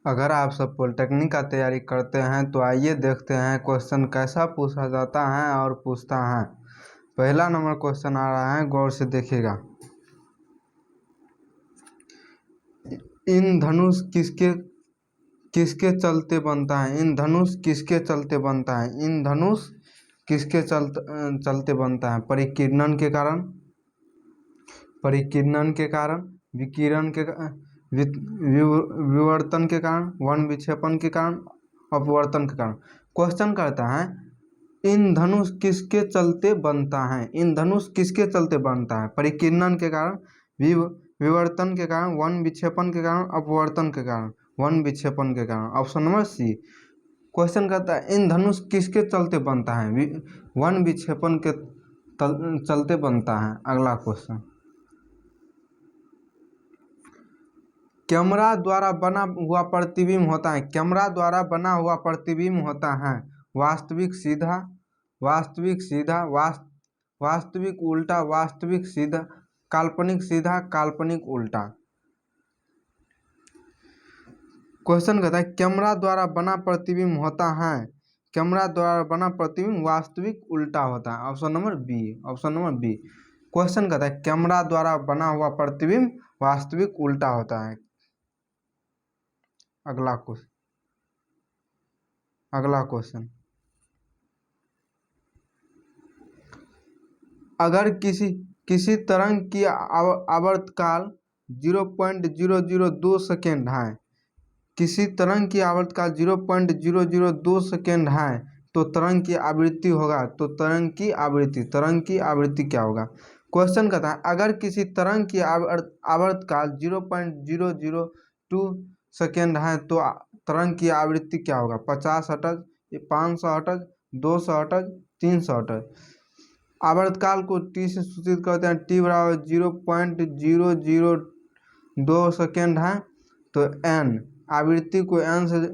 अगर आप सब पॉलिटेक्निक का तैयारी करते हैं तो आइए देखते हैं क्वेश्चन कैसा पूछा जाता है और पूछता है। पहला नंबर क्वेश्चन आ रहा है, गौर से देखिएगा। इन धनुष किसके किसके चलते बनता है? इन धनुष किसके चलते बनता है? इन धनुष किसके चलते बनता है? परिकिरणन के कारण, परिकिरणन के कारण, विकिरण के विवर्तन के कारण, वन विक्षेपण के कारण, अपवर्तन के कारण। क्वेश्चन करता है इन धनुष किसके चलते बनता है? इन धनुष किसके चलते बनता है? परिकिरणन के कारण, विवर्तन के कारण, वन विक्षेपण के कारण, अपवर्तन के कारण। वन विक्षेपण के कारण, ऑप्शन नंबर सी। क्वेश्चन करता है इन धनुष किसके चलते बनता है? वन विक्षेपण के चलते बनता है। अगला क्वेश्चन, कैमरा द्वारा बना हुआ प्रतिबिंब होता है। कैमरा द्वारा बना हुआ प्रतिबिंब होता है वास्तविक सीधा, वास्तविक सीधा, वास्तविक उल्टा, वास्तविक सीधा, काल्पनिक सीधा, काल्पनिक उल्टा। क्वेश्चन कहता है कैमरा द्वारा बना प्रतिबिंब होता है, कैमरा द्वारा बना प्रतिबिंब वास्तविक उल्टा होता है। Option number B, option number B. Question कहता है कैमरा द्वारा बना हुआ प्रतिबिंब वास्तविक उल्टा होता है। अगला क्वेश्चन, अगला क्वेश्चन, अगर किसी तरंग की आवर्तकाल 0.002 सेकेंड है, किसी तरंग की आवर्तकाल 0.002 सेकेंड है तो तरंग की आवृत्ति होगा, तो तरंग की आवृत्ति क्या होगा? क्वेश्चन कहता है अगर किसी तरंग की आवर्तकाल 0.002 सेकेंड है तो तरंग की आवृत्ति क्या होगा? 50 हर्ट्ज, 500 हर्ट्ज, 200 हर्ट्ज, 300 हर्ट्ज। आवर्तकाल को टी से सूचित करते हैं, टी बराबर 0.002 सेकेंड है तो एन, आवृत्ति को एन से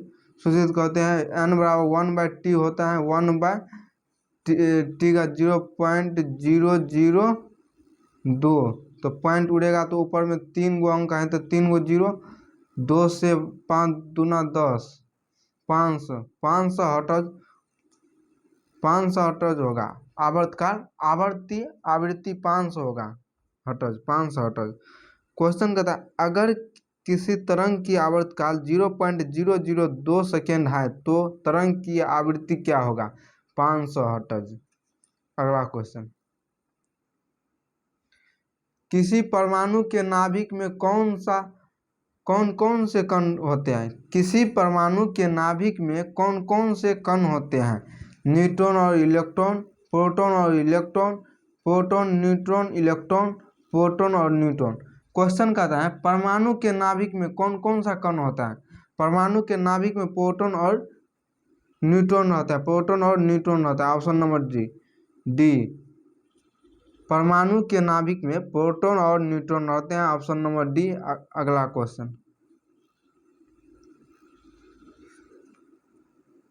सूचित करते हैं, एन बराबर 1/t होता है, 1/t का 0.002, तो पॉइंट उड़ेगा तो ऊपर में 3 गो अंक है तो 3 गो 0, 2 से 5 दूना 10, 500 हर्ट्ज, 500 हर्ट्ज होगा आवर्तकाल, आवृत्ति 500 होगा हर्ट्ज, 500 हर्ट्ज। क्वेश्चन कहता है अगर किसी तरंग की आवर्तकाल 0.002 सेकेंड है तो तरंग की आवृत्ति क्या होगा? 500 हर्ट्ज। अगला क्वेश्चन, किसी परमाणु के नाभिक में कौन कौन से कण होते हैं? किसी परमाणु के नाभिक में कौन कौन से कण होते हैं? न्यूट्रॉन और इलेक्ट्रॉन, प्रोटॉन और electron, proton neutron electron, proton और न्यूट्रॉन। क्वेश्चन कहता है परमाणु के नाभिक में कौन कौन सा कण होता है? परमाणु के नाभिक में प्रोटॉन और न्यूट्रॉन होता है, प्रोटॉन और न्यूट्रॉन होता है। ऑप्शन नंबर डी, परमाणु के नाभिक में प्रोटॉन और न्यूट्रॉन होते हैं। Option number D. अगला क्वेश्चन,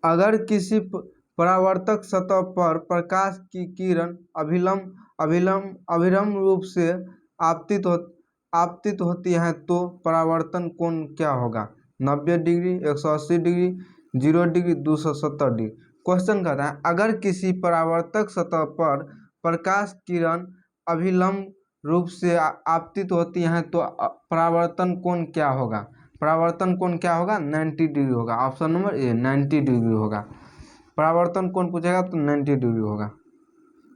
अगर किसी परावर्तक सतह पर प्रकाश की किरण अभिलंब रूप से आपतित होती है तो परावर्तन कोण क्या होगा? 90 degree, 180 degree, 0 degree, 270 degree. Question कहता है अगर किसी परावर्तक सतह पर प्रकाश किरण अभिलंब रूप से आपतित होती हैं तो परावर्तन कोण क्या होगा? परावर्तन कोण क्या होगा? 90 डिग्री होगा। ऑप्शन नंबर ए, 90 डिग्री होगा। परावर्तन कोण पूछेगा तो 90 डिग्री होगा।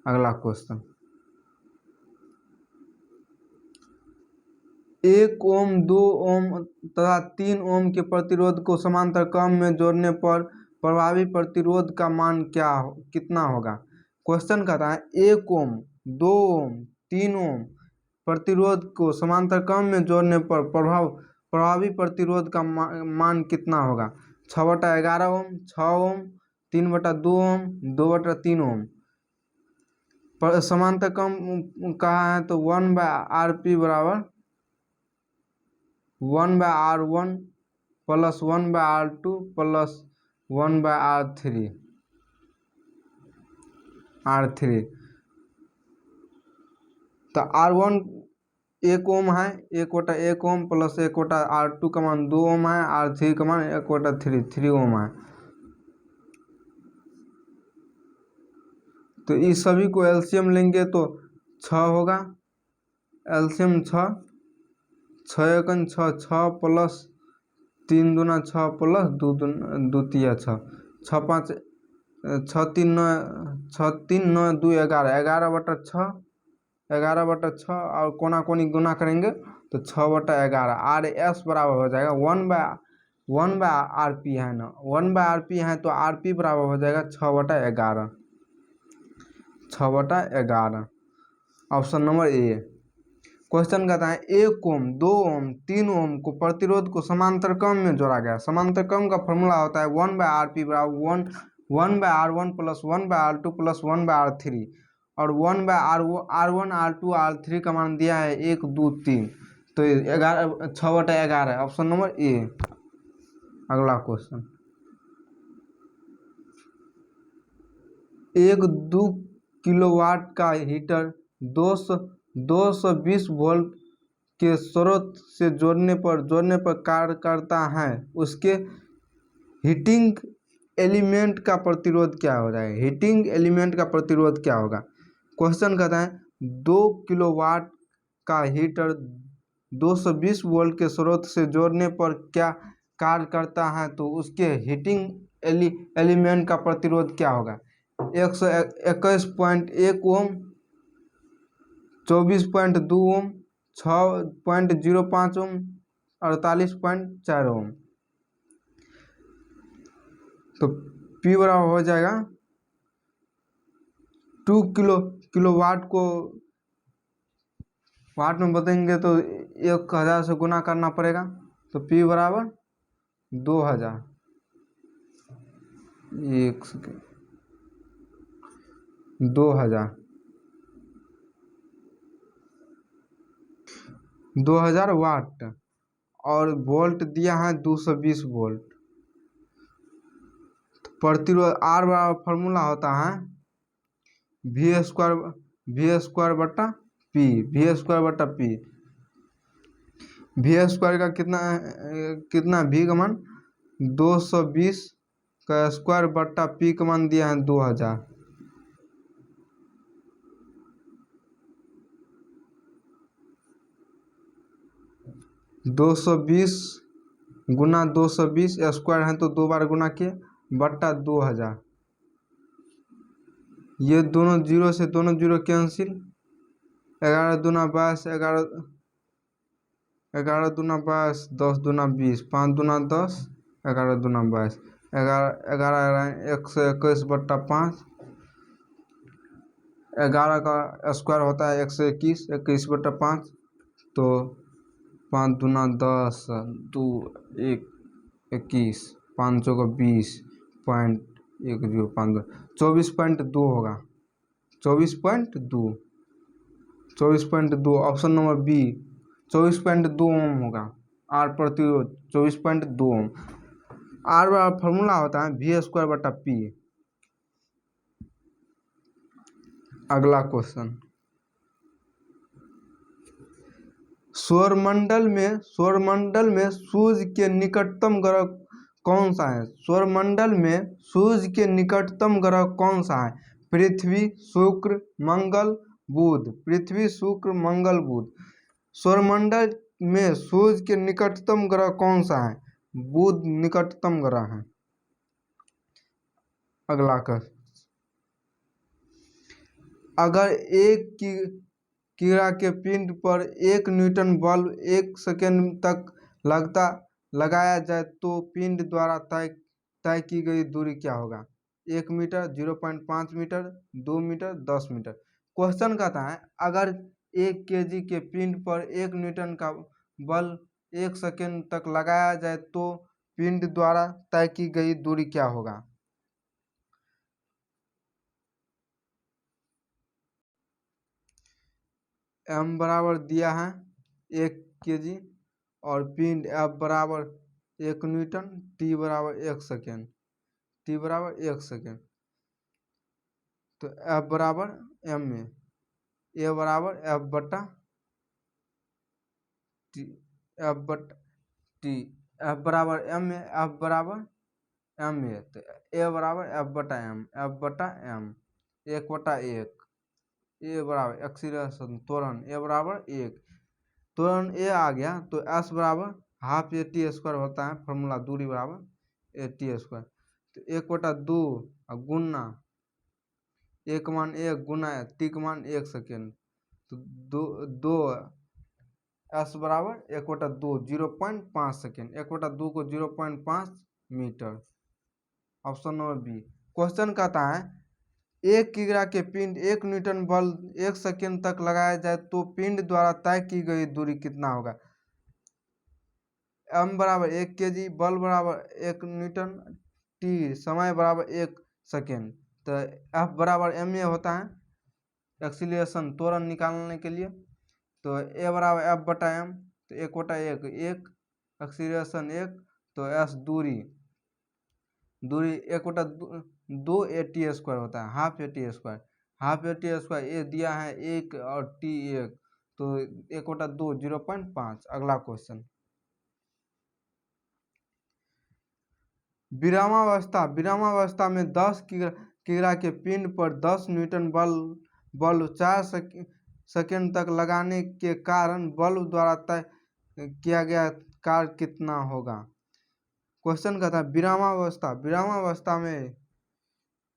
अगला क्वेश्चन, 1 ओम, 2 ओम तथा 3 ओम के प्रतिरोध को समांतर क्रम में जोड़ने पर प्रभावी प्रतिरोध का मान कितना होगा? क्वेश्चन कहता है 1 ओम, 2 ओम, 3 ओम प्रतिरोध को समांतर क्रम में जोड़ने पर प्रभावी प्रतिरोध का मान कितना होगा? 6/11 ओम, 6 ओम, 3/2 ओम, 2/3 ओम। समांतर क्रम कहा है तो 1/Rp बराबर 1/R1 plus 1/R2 plus 1/R3, तो R1 1 ओम है, 1/1 ओम प्लस 1/R2 का मान 2 ओम है, R3 का मान 1/3 ओम है। तो इस सभी को एलसीएम लेंगे तो 6 होगा, एलसीएम 6, 6 एकन 6, 6 प्लस 3 दूना 6 प्लस 2 द्वितीय 6, 6 5 6 3 9, 6 3 9 2 11, 11/6, 11/6 और कोना कोनी गुना करेंगे तो 6/11। आर एस बराबर हो जाएगा 1/RP है ना, 1/RP है तो RP बराबर हो जाएगा 6/11, 6/11। Option number A. क्वेश्चन कहता है 1 ओम 2 ओम 3 ओम को प्रतिरोध को समांतर क्रम में जोड़ा गया। समांतर क्रम का फॉर्मूला होता है 1/RP बराबर 1/R1 plus 1/R2 plus 1/R3 और 1/R1 R2 R3 का मान दिया है 1 2 3, तो 6/11 ऑप्शन नंबर ए। अगला क्वेश्चन, एक 2 किलोवाट का हीटर 220 वोल्ट के स्रोत से जोड़ने पर कार्य करता है, उसके हीटिंग एलिमेंट का प्रतिरोध क्या हो जाएगा? हीटिंग एलिमेंट का प्रतिरोध क्या होगा? क्वेश्चन कहता है 2 किलोवाट का हीटर 220 वोल्ट के स्रोत से जोड़ने पर क्या कार्य करता है, तो उसके हीटिंग एलिमेंट का प्रतिरोध क्या होगा? 121.1 ओम, 24.2 ओम, 6.05 ओम, 48.4 ओम। तो P बराबर हो जाएगा 2 किलोवाट को वाट में बदलेंगे तो 1000 से गुना करना पड़ेगा, तो P बराबर 2000। 2000 वाट और वोल्ट दिया है 220 वोल्ट। प्रतिरोध आर बराबर फॉर्मूला होता है V² बटा पी। V² का कितना V का मान 220 का स्क्वायर बट्टा P का मान दिया है 2000। 220 गुना 220 स्क्वायर है तो 2 बार गुना किए बट्टा 2000। ये दोनों जीरो से दोनों जीरो कैंसिल, 11 दूना 22, 11 दूना 22, 10 दूना 20, 5 दूना 10, 11 दूना 22, 11 121 बट्टा 5, 11 का स्क्वायर होता है 121, 21 बट्टा 5, तो 5 दूना 10, 2 1 21, 500 का 20.1052, 24.2 होगा, 24.2 ऑप्शन नंबर बी 24.2 ओम होगा। आर प्रतिरोध 24.2 ओम। आर बराबर फॉर्मूला होता है V² बटा पी। अगला क्वेश्चन, सौरमंडल में सूर्य के निकटतम ग्रह कौन सा है? सौरमंडल में सूर्य के निकटतम ग्रह कौन सा है? पृथ्वी, शुक्र, मंगल, बुध। पृथ्वी, शुक्र, मंगल, बुध। सौरमंडल में सूर्य के निकटतम ग्रह कौन सा है? बुध निकटतम ग्रह है। अगला क्वेश्चन, अगर एक कीड़ा के पिंड पर 1 न्यूटन बल 1 सेकेंड तक लगाया जाए तो पिंड द्वारा तय की गई दूरी क्या होगा? 1 metre, 0.5 metre, 2 metre, 10 metre. Question कहता है अगर 1 kg के पिंड पर 1 न्यूटन का बल 1 सेकेंड तक लगाया जाए तो पिंड द्वारा तय की गई दूरी क्या होगा? m बराबर दिया है 1 kg और पिंड F बराबर 1 न्यूटन, T बराबर 1 सेकेंड, T बराबर 1 सेकेंड, तो F बराबर m में A बराबर F बटा T F but T, F बराबर एम ए, एफ बराबर एम ए, तो ए बराबर एफ बटा एम, एफ बटा एम, एक बटा एक, ए बराबर एक्सीलरेशन त्वरण ए बराबर एक, त्वरण ए आ गया तो एस बराबर हाफ ए टी स्क्वायर होता है, फॉर्मूला दूरी बराबर ए टी स्क्वायर, तो एक बटा दो गुना ए का मान एक गुना टी का मान 1 सेकेंड, तो दो एस बराबर एक बटा दो 0.5 सेकेंड, एक बटा दो को 0.5 metre. Option number B. Question कहता है एक किग्रा के पिंड 1 न्यूटन बल 1 सेकेंड तक लगाया जाए तो पिंड द्वारा तय की गई दूरी कितना होगा। एम बराबर 1 kg, बल बराबर 1 न्यूटन, टी समय बराबर 1 सेकेंड, तो एफ बराबर एम ए होता है एक्सीलरेशन त्वरण निकालने के लिए, तो ए बराबर एफ बटा एम, तो एक बटा एक एक, एक्सीलरेशन एक, तो एस दूरी एक बटा दो ए टी स्क्वायर होता है, half A T square, half A T square A दिया है एक और टी एक, तो एक बटा दो 0.5। अगला क्वेश्चन विरामावस्था में 10 किग्रा के पिंड पर 10 न्यूटन बल 4 सेकेंड तक लगाने के कारण बल्ब द्वारा तय किया गया कार्य कितना होगा। क्वेश्चन कहता है विरामावस्था में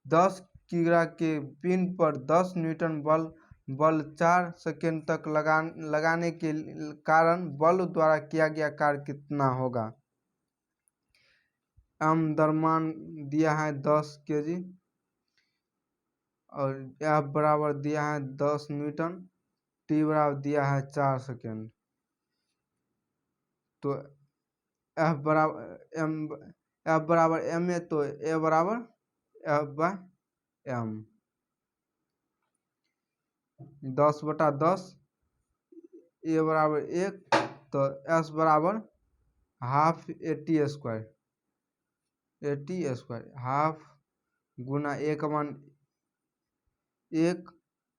10 किग्रा के पिंड पर 10 न्यूटन बल 4 सेकेंड तक लगाने के कारण बल्ब द्वारा किया गया कार्य कितना होगा। एम द्रव्यमान दिया है 10 kg और एफ बराबर दिया है 10 न्यूटन, टी बराबर दिया है 4 सेकेंड, तो एफ बराबर एम ए, तो ए बराबर एफ बाय एम, 10/10, ए बराबर एक, तो एस बराबर half A T square, half गुना ए का मान एक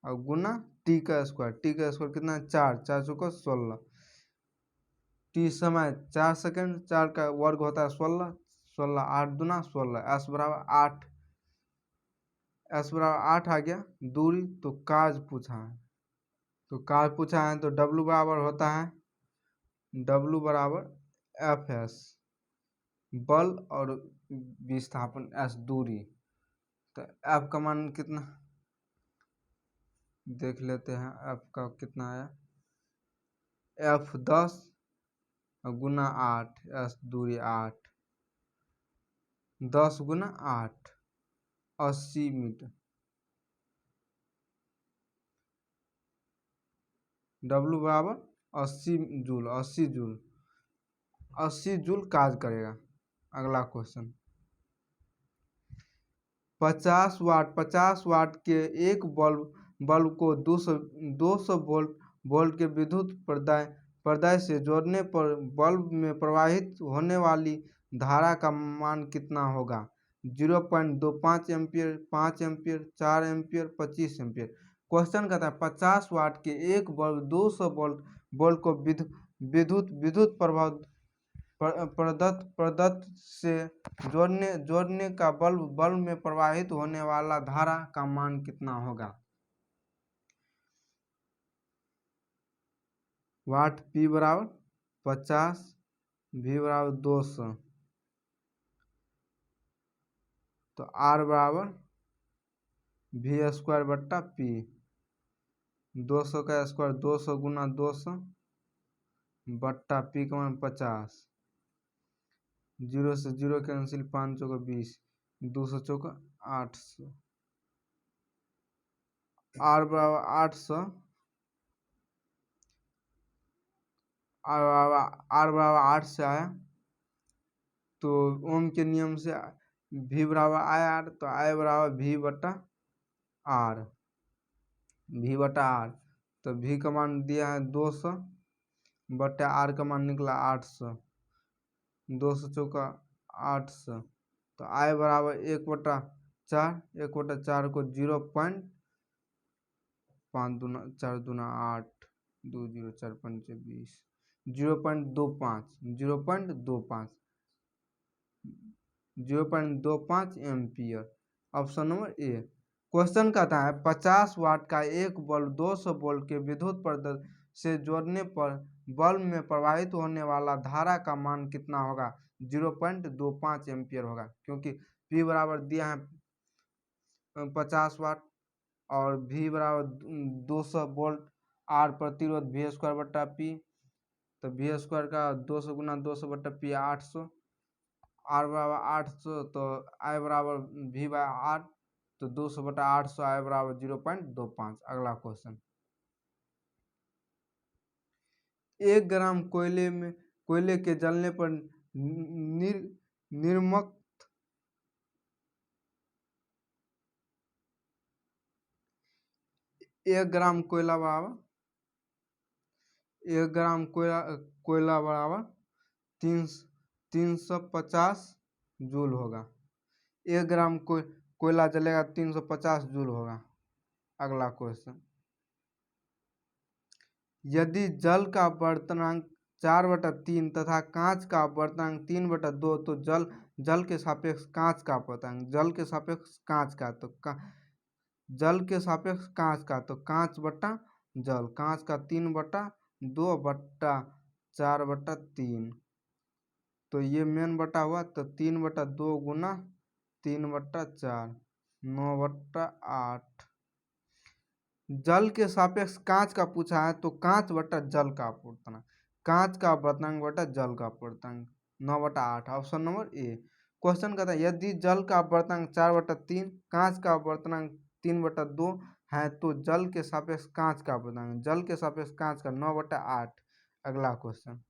और गुना टी का स्क्वायर कितना है 4, 4 चौका 16, टी समय 4 सेकेंड, 4 का वर्ग होता है 16, 16 8 दूना 16, एस बराबर 8, आ गया दूरी, तो कार्य पूछा है, तो डब्लू बराबर होता है डब्लू बराबर एफ एस बल और विस्थापन एस दूरी, तो एफ का मान कितना देख लेते हैं, एफ का कितना आया, एफ 10 गुना 8, एस दूरी 8, 10 गुना 8 80 मीटर, डब्लू बराबर 80 जूल, 80 जूल कार्य करेगा। अगला क्वेश्चन 50 वाट के एक बल्ब को 200 वोल्ट के विद्युत पर्दाय से जोड़ने पर बल्ब में प्रवाहित होने वाली धारा का मान कितना होगा। 0.25 ampere, 5 ampere, 4 ampere, 25 ampere. Question कहता है 50 वाट के एक बल्ब 200 वोल्ट को विद्युत प्रदत्त से जोड़ने का बल्ब में प्रवाहित होने वाला धारा का मान कितना होगा। वाट पी बराबर 50, वी बराबर 200, तो आर बराबर वी स्क्वायर बट्टा पी, 200 का स्क्वायर 200 गुना 200 बट्टा पी का मान 50, 0 से 0 कैंसिल, 5 चौका 20, 200 चौका 800, आर बराबर 800, आर बराबर 8 से आया, तो ओम के नियम से भी बराबर आर, तो आई बराबर भी बटा आर, तो भी का मान दिया है 200 बटा आर का मान निकला 800, 200 चौका 800, तो आई बराबर 1/4 को 0.5 दूना 4 दूना 8, 2 0 4 5 20, 0.25 0.25 ampere. Option number A. Question कहता है 50 वाट का एक बल्ब 200 वोल्ट के विद्युत प्रदत्त से जोड़ने पर बल्ब में प्रवाहित होने वाला धारा का मान कितना होगा? 0.25 एम्पियर होगा, क्योंकि P बराबर दिया है 50 वाट और V बराबर 200 वोल्ट, R प्रतिरोध V स्क्वायर बट्टा P, तो V स्क्वायर का 200 गुना 200 बट्टा P 800, R बराबर 800, तो I बराबर V बाय R, तो 200 बटा 800, I बराबर 0.25। अगला क्वेश्चन, 1 ग्राम कोयले के जलने पर निर्मक 1 ग्राम कोयला बराबर 1 ग्राम कोयला बराबर 350 जूल होगा। 1 ग्राम कोयला जलेगा 350 जूल होगा। अगला क्वेश्चन, यदि जल का वर्तनांक 4/3 तथा कांच का वर्तनांक 3/2, तो जल के सापेक्ष कांच का वर्तनांक, जल के सापेक्ष कांच का, तो जल के सापेक्ष कांच का, तो कांच बट्टा जल, कांच का 3/2 बट्टा 4/3, तो ये मेन बटा हुआ, तो 3/2 गुना 3/4, 9/8। जल के सापेक्ष कांच का पूछा है, तो कांच बट्टा जल का अपवर्तनांक, कांच का अपवर्तनांक बट्टा जल का अपवर्तनांक, 9/8। Option number A. क्वेश्चन कहता है यदि जल का अपवर्तनांक 4/3, कांच का अपवर्तनांक 3/2 है, तो जल के सापेक्ष कांच का अपवर्तनांक, जल के सापेक्ष कांच का 9/8। अगला क्वेश्चन,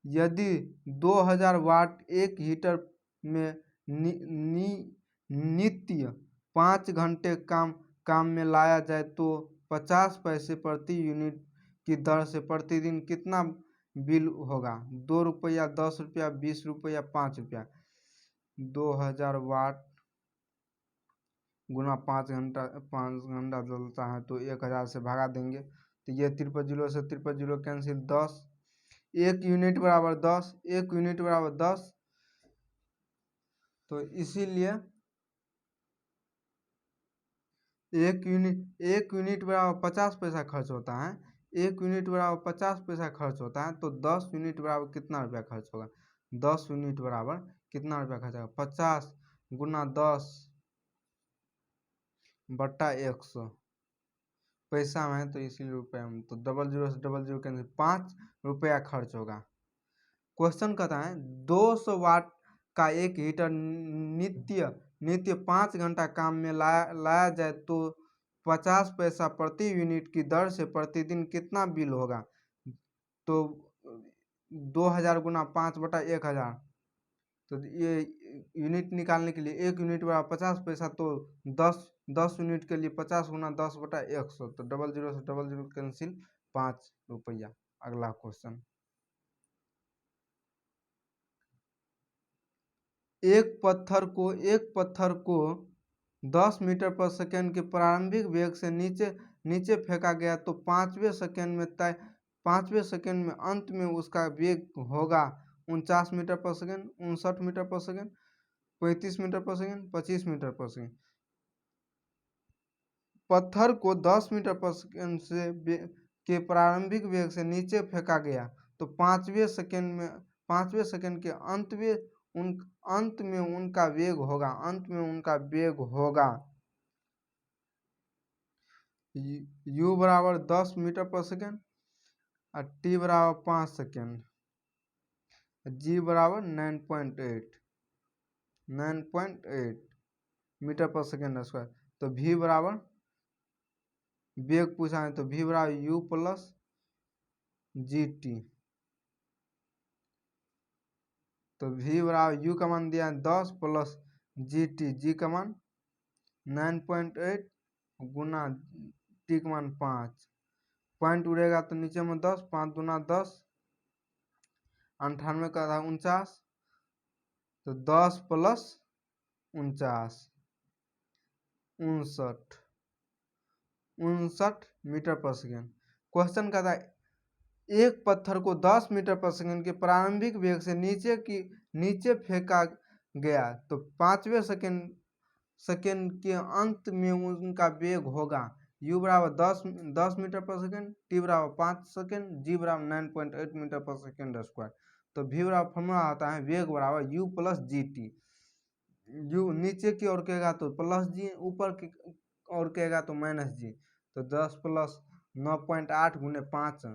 यदि 2000 वाट एक हीटर में नित्य 5 घंटे काम में लाया जाए, तो 50 पैसे प्रति यूनिट की दर से प्रतिदिन कितना बिल होगा? 2 रुपया, 10 रुपया, 20 रुपया, 5 रुपया। 2000 वाट गुना 5 घंटा जलता है, तो 1000 से भगा देंगे, तो ये 53 से 53 कैंसिल, 10, 1 यूनिट बराबर 10, 1 यूनिट बराबर 10, तो इसीलिए 1 यूनिट बराबर 50 पैसा खर्च होता है। 1 यूनिट बराबर 50 पैसा खर्च होता है, तो 10 यूनिट बराबर कितना रुपया खर्च होगा? 10 यूनिट बराबर कितना रुपया खर्च होगा? 50 गुना 10 बट्टा 100, पैसा में है तो इसीलिए रुपये में, तो 00 से 00 कैंसिल, 5 रुपया खर्च होगा। क्वेश्चन कहता है 200 वाट का एक हीटर नित्य 5 घंटा काम में लाया जाए, तो 50 पैसा प्रति यूनिट की दर से प्रतिदिन कितना बिल होगा? तो 2000 गुना 5/1000, तो ये यूनिट निकालने के लिए 1 यूनिट बराबर 50 पैसा, तो 10 यूनिट के लिए 50 गुना 10/100, तो 00 से 00 कैंसिल, 5 रुपया। अगला क्वेश्चन, एक पत्थर को 10 मीटर पर सेकंड के प्रारंभिक वेग से नीचे फेंका गया, तो 5वें सेकंड में अंत में उसका वेग होगा 49 मीटर पर सेकंड, 59 मीटर पर सेकंड, 35 मीटर पर सेकंड, 25 मीटर पर सेकंड। पत्थर को 10 मीटर पर सेकंड के प्रारंभिक वेग से नीचे फेंका गया, तो 5वें सेकंड के अंत में उनका वेग होगा u बराबर 10 मीटर पर सेकंड और t बराबर 5 सेकंड, g बराबर 9.8 मीटर पर सेकंड स्क्वायर, तो v बराबर वेग पूछा है, तो v बराबर u प्लस gt, तो v बराबर u का मान दिया है 10 प्लस g का मान 9.8 गुना t का मान 5, पॉइंट उड़ेगा तो नीचे में 10, 5 दूना 10, 98 का था 49, तो 10 प्लस 49, 59, मीटर पर सेकेंड। क्वेश्चन कहता है एक पत्थर को 10 मीटर पर सेकेंड के प्रारंभिक वेग से नीचे फेंका गया तो 5वें सेकेंड के अंत में उनका वेग होगा u बराबर 10 मीटर पर सेकेंड, t बराबर 5 सेकेंड, g बराबर 9.8 मीटर पर सेकेंड स्क्वायर। तो v बराबर फॉर्मूला आता है वेग बराबर u plus G T. u नीचे की ओर कहेगा तो प्लस जी, ऊपर की ओर कहेगा तो माइनस जी। तो 10 प्लस 9.8 गुने 5,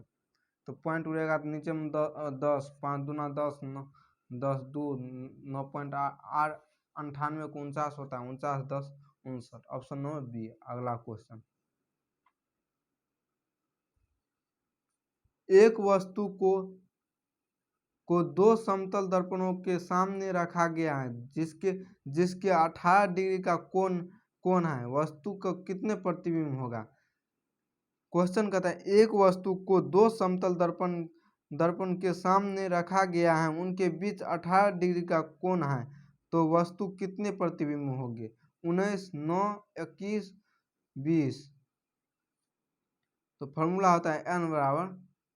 तो पॉइंट उड़ेगा तो नीचे में 10, 5 दूना 10, 10 दो 9.8, 98 को 49 होता है, 49 10 59। Option number B. अगला क्वेश्चन, एक वस्तु को दो समतल दर्पणों के सामने रखा गया है जिसके 18 डिग्री का कोण है, वस्तु का कितने प्रतिबिंब होगा। क्वेश्चन कहता है एक वस्तु को दो समतल दर्पण के सामने रखा गया है, उनके बीच 18 डिग्री का कोण है, तो वस्तु कितने प्रतिबिंब होंगे। 19, 9, 21, 20। तो फॉर्मूला होता है n बराबर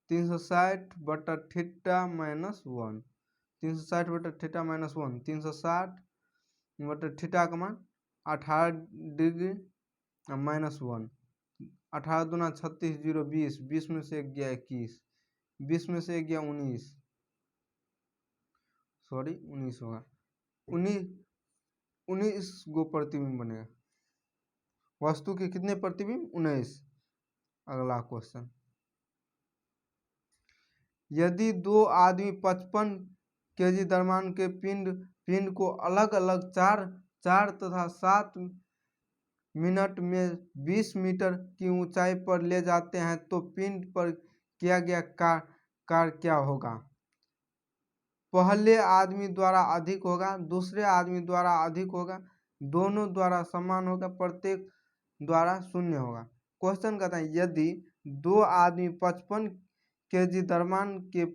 360/θ-1। 360/θ-1, 360/θ का मान 18 डिग्री -1। 18 दूना 36, 0 20, 20 में से 1 गया 21, 20 में से 1 गया 19, सॉरी 19 होगा, 19 गो प्रतिबिंब बनेगा। वस्तु के कितने प्रतिबिंब, 19। अगला क्वेश्चन, यदि दो आदमी 55 केजी द्रव्यमान के पिंड को अलग अलग 4 तथा 7 मिनट में 20 मीटर की ऊंचाई पर ले जाते हैं तो पिंड पर किया गया कार्य क्या होगा। पहले आदमी द्वारा अधिक होगा, दूसरे आदमी द्वारा अधिक होगा, दोनों द्वारा समान होगा, प्रत्येक द्वारा शून्य होगा। क्वेश्चन कहता है यदि दो आदमी 55 केजी द्रव्यमान के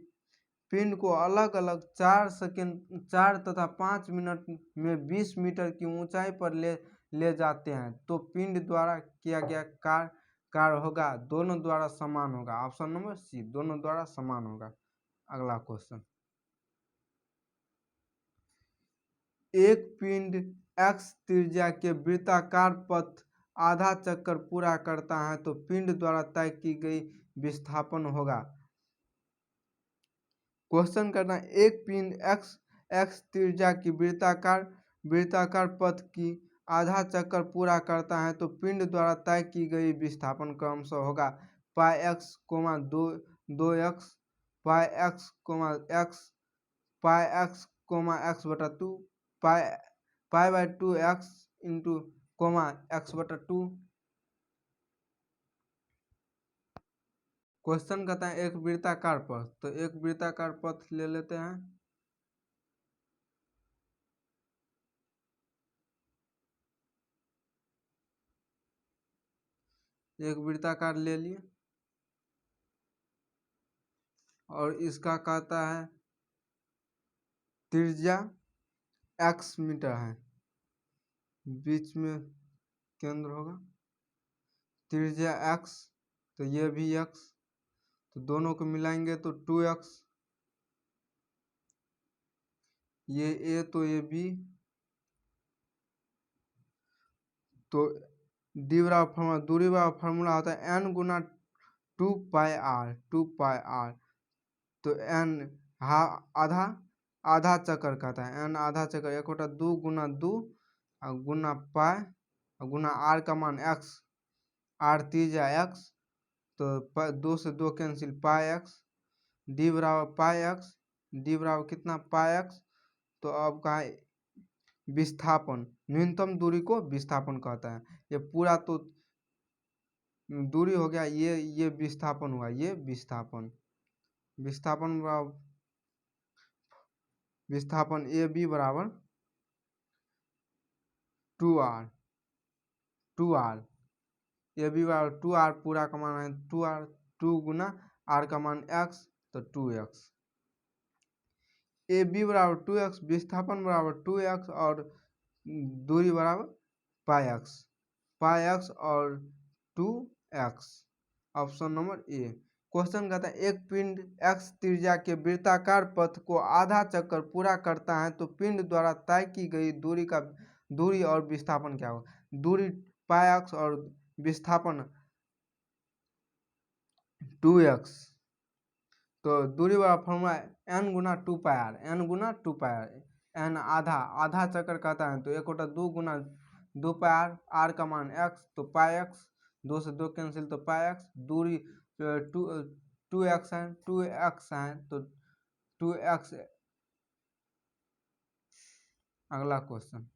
पिंड को अलग अलग 4 तथा 5 मिनट में 20 मीटर की ऊंचाई पर ले जाते हैं तो पिंड द्वारा किया गया कार्य होगा, दोनों द्वारा समान होगा। ऑप्शन नंबर सी, दोनों द्वारा समान होगा। अगला क्वेश्चन, एक पिंड x त्रिज्या के वृत्ताकार पथ आधा चक्कर पूरा करता है तो पिंड द्वारा तय की गई विस्थापन होगा। क्वेश्चन करना, एक पिंड x त्रिज्या की वृत्ताकार पथ की आधा चक्कर पूरा करता है तो पिंड द्वारा तय की गई विस्थापन क्रमशः होगा pi x, 2x, pi x, pi x, x/2, पाई/2x इंटू x/2। क्वेश्चन कहता है एक वृत्ताकार पथ, तो एक वृत्ताकार पथ ले लेते हैं। एक वृत्ताकार ले लिए और इसका कहता है त्रिज्या x मीटर है, बीच में केंद्र होगा, त्रिज्या x, तो ये भी x, तो दोनों को मिलाएंगे तो 2x, ये a तो ये b, तो d बराबर फॉर्मूला, दूरी बराबर फॉर्मूला होता है n गुना 2 पाई r। तो n आधा चक्कर कहता है, n आधा चक्कर, 1/2 गुना 2 गुना पाई गुना r का मान x, r त्रिज्या x, तो 2 से 2 कैंसिल, पाई x, d बराबर पाई x, d बराबर कितना पाई x। तो अब कहा विस्थापन, न्यूनतम दूरी को विस्थापन कहता है। ये पूरा तो दूरी हो गया, ये विस्थापन हुआ, ये विस्थापन ए बी बराबर 2r, ए बी बराबर 2r, पूरा का मान है 2r, 2 गुना r का मान x, तो 2x। ए बी बराबर 2x, विस्थापन बराबर 2x और दूरी बराबर पाई x और 2 x. Option number A. Question कहता है एक पिंड एक्स त्रिज्या के वृत्ताकार पथ को आधा चक्कर पूरा करता है तो पिंड द्वारा तय की गई दूरी और विस्थापन क्या होगा। दूरी पाई एक्स और विस्थापन 2x। तो दूरी वाला फॉर्मूला n गुना 2πr, n गुना 2πr, n आधा चक्कर कहता है तो 1 2 गुना 2πr, r का मान x तो पाई एक्स, 2 से 2 कैंसिल तो पाई एक्स, दूरी 2x है, 2x है तो 2x। अगला क्वेश्चन,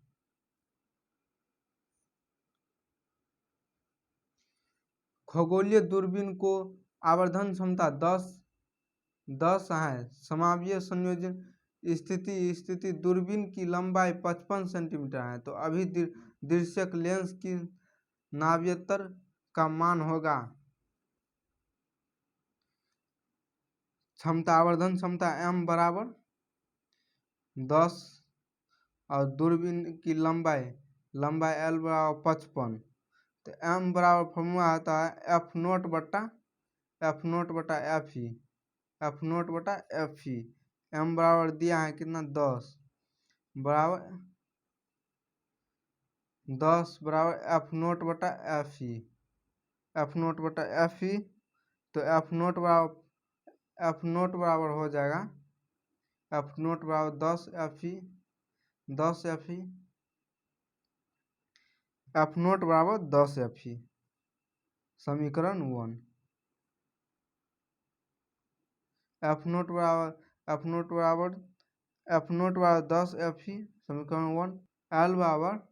खगोलीय दूरबीन को आवर्धन क्षमता 10 है, समावीय संयोजन स्थिति दूरबीन की लंबाई 55 सेंटीमीटर है तो अभी दृश्यक लेंस की नाव्यतर का मान होगा। आवर्धन क्षमता m बराबर 10 और दूरबीन की लंबाई l बराबर 55 तो m बराबर फॉर्मूला आता है एफ नोट बटा एफ नोट बटा एफ ई। एम बराबर दिया है कितना 10 बराबर एफ नोट बटा एफ ई, तो एफ नोट बराबर हो जाएगा एफ नोट बराबर 10 एफ ई, एफ नोट बराबर 10 एफ ई। समीकरण 1। एफ नोट बराबर 10 एफ ई, समीकरण 1। एल बराबर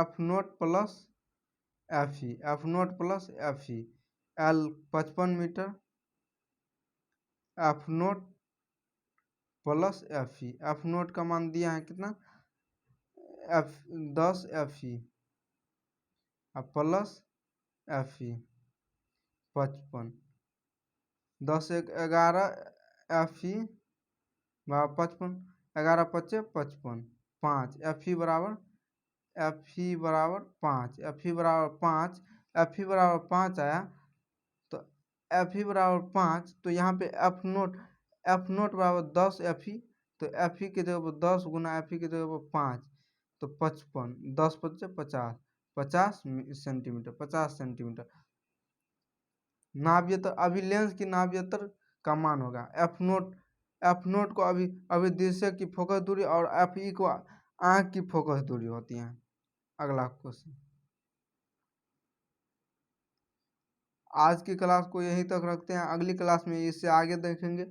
F naught plus F E, L 55 मीटर, F naught plus F E, F naught का मान दिया है कितना 10 F E plus F E 55, 10 11 F E बराबर 55, 11 5 55, 5 एफ ई बराबर 5, एफ ई बराबर 5 आया तो एफ ई बराबर 5 तो यहाँ पे एफ नोट बराबर 10 एफ ई, तो एफ ई की जगह पर 10 गुना एफ ई की जगह पर 5 तो 55, 10 5 50, 50 सेंटीमीटर। नाव्यतर अभी लेंस की नाव्यतर का मान होगा एफ नोट को अभी दृश्य की फोकस दूरी और एफ ई को आँख की फोकस दूरी होती है। अगला क्वेश्चन, आज की क्लास को यहीं तक रखते हैं, अगली क्लास में इससे आगे देखेंगे।